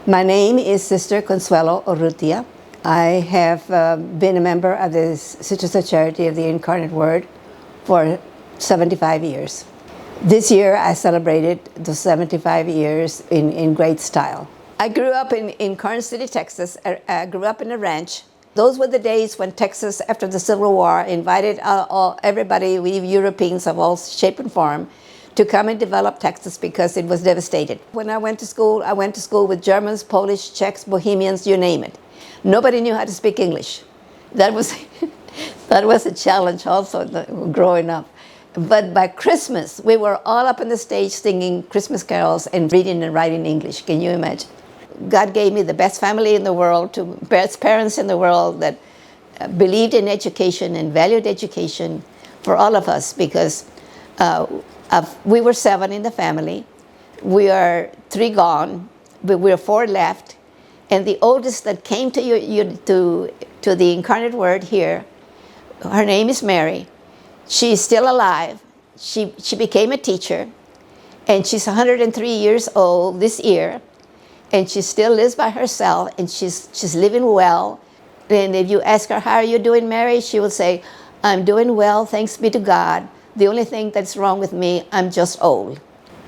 My name is Sister Consuelo Urrutia. I have been a member of the Sisters of Charity of the Incarnate Word for 75 years. This year I celebrated the 75 years in great style. I grew up in Carson City, Texas. I grew up in a ranch. Those were the days when Texas, after the Civil War, invited everybody, we Europeans of all shape and form, to come and develop Texas because it was devastated. When I went to school with Germans, Polish, Czechs, Bohemians, you name it. Nobody knew how to speak English. That was a challenge also growing up. But by Christmas, we were all up on the stage singing Christmas carols and reading and writing English. Can you imagine? God gave me the best family in the world, best parents in the world that believed in education and valued education for all of us because we were 7 in the family. We are 3 gone, but we are 4 left. And the oldest that came to the Incarnate Word here, her name is Mary. She's still alive. She became a teacher, and she's 103 years old this year, and she still lives by herself, and she's living well. And if you ask her, how are you doing, Mary? She will say, I'm doing well, thanks be to God. The only thing that's wrong with me, I'm just old.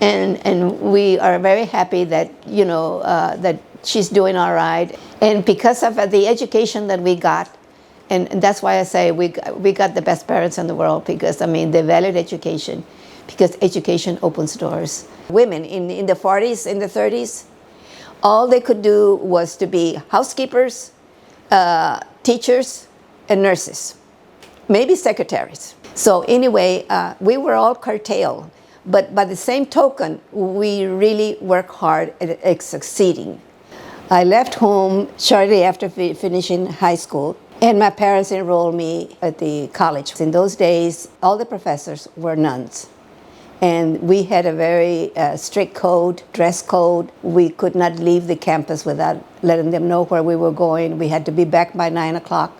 And we are very happy that, that she's doing all right. And because of the education that we got, and that's why I say we got the best parents in the world because, they valued education because education opens doors. Women in the 40s, in the 30s, all they could do was to be housekeepers, teachers, and nurses, maybe secretaries. So anyway, we were all curtailed, but by the same token, we really work hard at succeeding. I left home shortly after finishing high school, and my parents enrolled me at the college. In those days, all the professors were nuns, and we had a very strict code, dress code. We could not leave the campus without letting them know where we were going. We had to be back by 9 o'clock.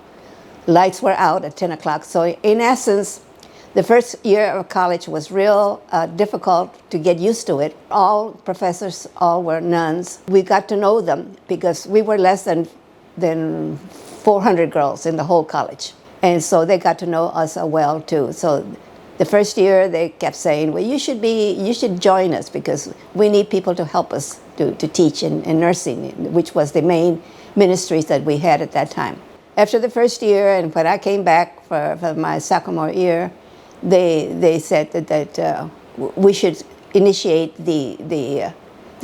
Lights were out at 10 o'clock. So in essence, the first year of college was real difficult to get used to it. All professors, all were nuns. We got to know them because we were less than 400 girls in the whole college. And so they got to know us well too. So the first year they kept saying, well, you should join us because we need people to help us to teach in nursing, which was the main ministries that we had at that time. After the first year, and when I came back for my sophomore year, they said that we should initiate the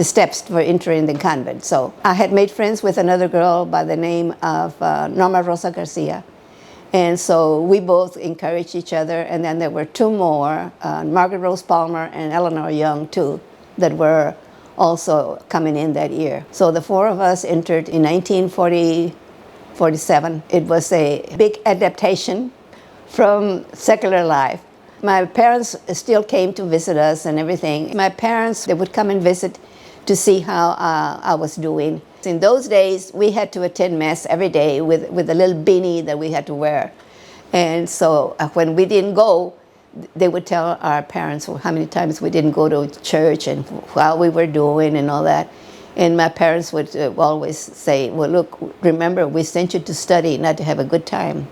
steps for entering the convent. So I had made friends with another girl by the name of Norma Rosa Garcia. And so we both encouraged each other. And then there were 2 more, Margaret Rose Palmer and Eleanor Young too, that were also coming in that year. So the 4 of us entered in 1947. It was a big adaptation from secular life. My parents still came to visit us and everything. My parents, they would come and visit to see how I was doing. In those days, we had to attend Mass every day with a little beanie that we had to wear. And so when we didn't go, they would tell our parents how many times we didn't go to church and how we were doing and all that. And my parents would always say, well, look, remember, we sent you to study, not to have a good time.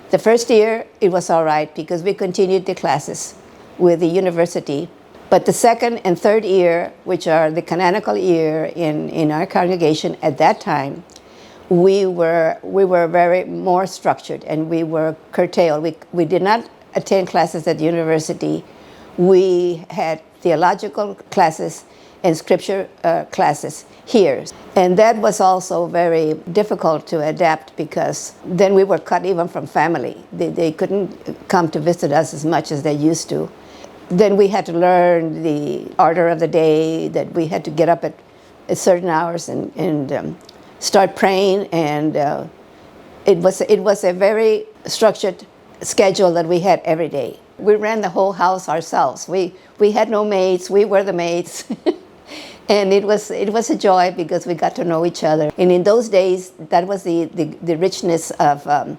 The first year, it was all right because we continued the classes with the university. But the second and third year, which are the canonical year in our congregation at that time, we were very more structured and we were curtailed. We did not attend classes at the university. We had theological classes and scripture classes here. And that was also very difficult to adapt because then we were cut even from family. They couldn't come to visit us as much as they used to. Then we had to learn the order of the day, that we had to get up at certain hours and start praying. And it was a very structured schedule that we had every day. We ran the whole house ourselves. We had no maids, we were the maids. And it was a joy because we got to know each other. And in those days, that was the richness of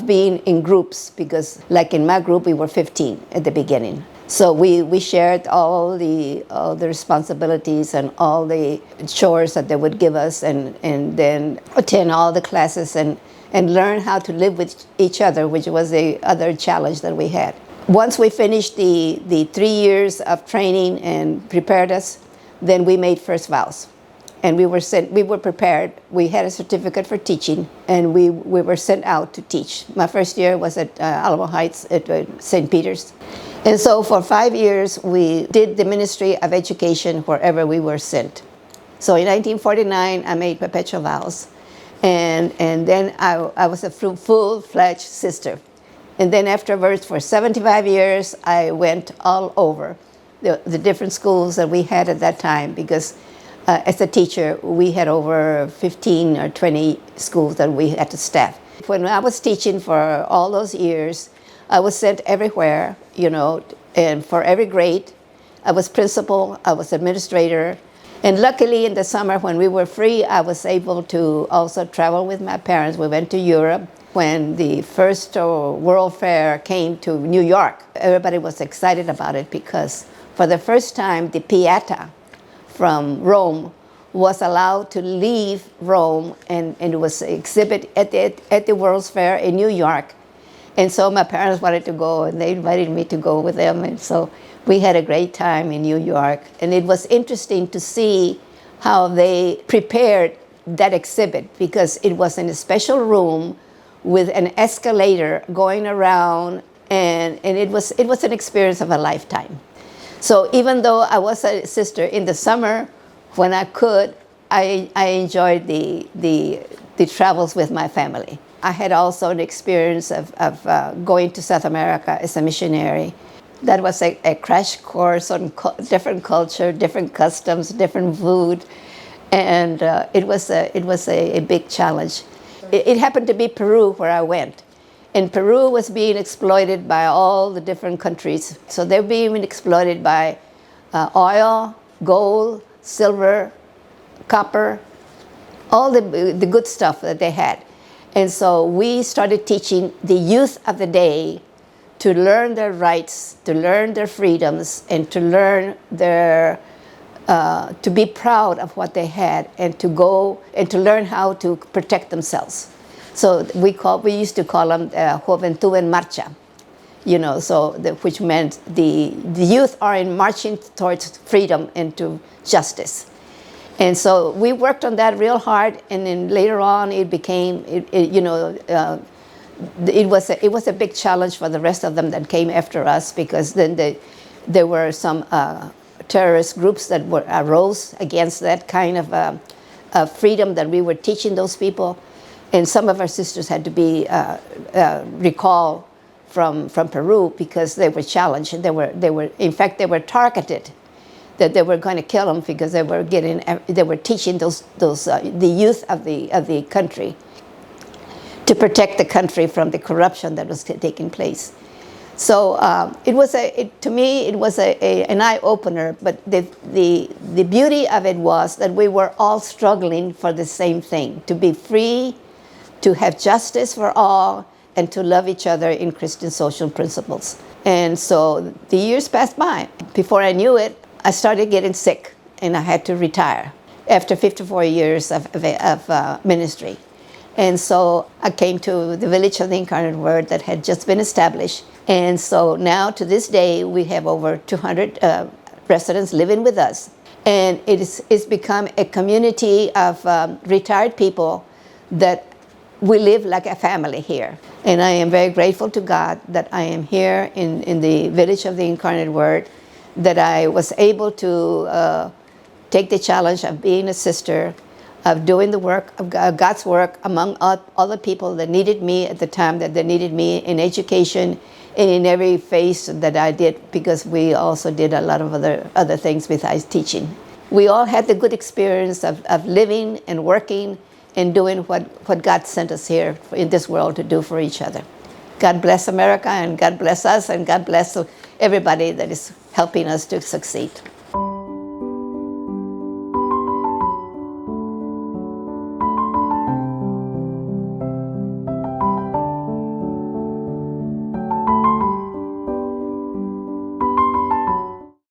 being in groups, because like in my group, we were 15 at the beginning. So we shared all the responsibilities and all the chores that they would give us, and then attend all the classes and learn how to live with each other, which was the other challenge that we had. Once we finished the 3 years of training and prepared us, then we made first vows. And we were prepared. We had a certificate for teaching, and we were sent out to teach. My first year was at Alamo Heights at St. Peter's. And so for 5 years, we did the ministry of education wherever we were sent. So in 1949, I made perpetual vows. And then I was a full-fledged sister. And then afterwards, for 75 years, I went all over the different schools that we had at that time, because as a teacher, we had over 15 or 20 schools that we had to staff. When I was teaching for all those years, I was sent everywhere, and for every grade. I was principal, I was administrator, and luckily in the summer when we were free, I was able to also travel with my parents. We went to Europe. When the first World Fair came to New York, everybody was excited about it, because for the first time, the Pieta from Rome was allowed to leave Rome, and it was exhibit at the World's Fair in New York. And so my parents wanted to go, and they invited me to go with them. And so we had a great time in New York. And it was interesting to see how they prepared that exhibit, because it was in a special room with an escalator going around, and it was an experience of a lifetime. So even though I was a sister, in the summer when I could, I enjoyed the travels with my family. I had also an experience of going to South America as a missionary. That was a crash course on different culture, different customs, different food, and it was a big challenge. It happened to be Peru where I went. And Peru was being exploited by all the different countries. So they were being exploited by oil, gold, silver, copper, all the good stuff that they had. And so we started teaching the youth of the day to learn their rights, to learn their freedoms, and to learn to be proud of what they had, and to go and to learn how to protect themselves. So we used to call them Juventud en Marcha, which meant the youth are in marching towards freedom and to justice. And so we worked on that real hard, and then later on it became, it was a big challenge for the rest of them that came after us, because then there were some terrorist groups that arose against that kind of freedom that we were teaching those people. And some of our sisters had to be recalled from Peru because they were challenged. And in fact, they were targeted, that they were going to kill them because they were teaching the youth of the country to protect the country from the corruption that was taking place. So to me, it was an eye-opener, but the beauty of it was that we were all struggling for the same thing: to be free, to have justice for all, and to love each other in Christian social principles. And so the years passed by. Before I knew it, I started getting sick, and I had to retire after 54 years of ministry. And so I came to the Village of the Incarnate Word that had just been established. And so now, to this day, we have over 200 residents living with us. And it's become a community of retired people that we live like a family here. And I am very grateful to God that I am here in the Village of the Incarnate Word, that I was able to take the challenge of being a sister, of doing the work of God's work among other people that needed me at the time, that they needed me in education and in every phase that I did, because we also did a lot of other things besides teaching. We all had the good experience of living and working and doing what God sent us here in this world to do for each other. God bless America, and God bless us, and God bless everybody that is helping us to succeed.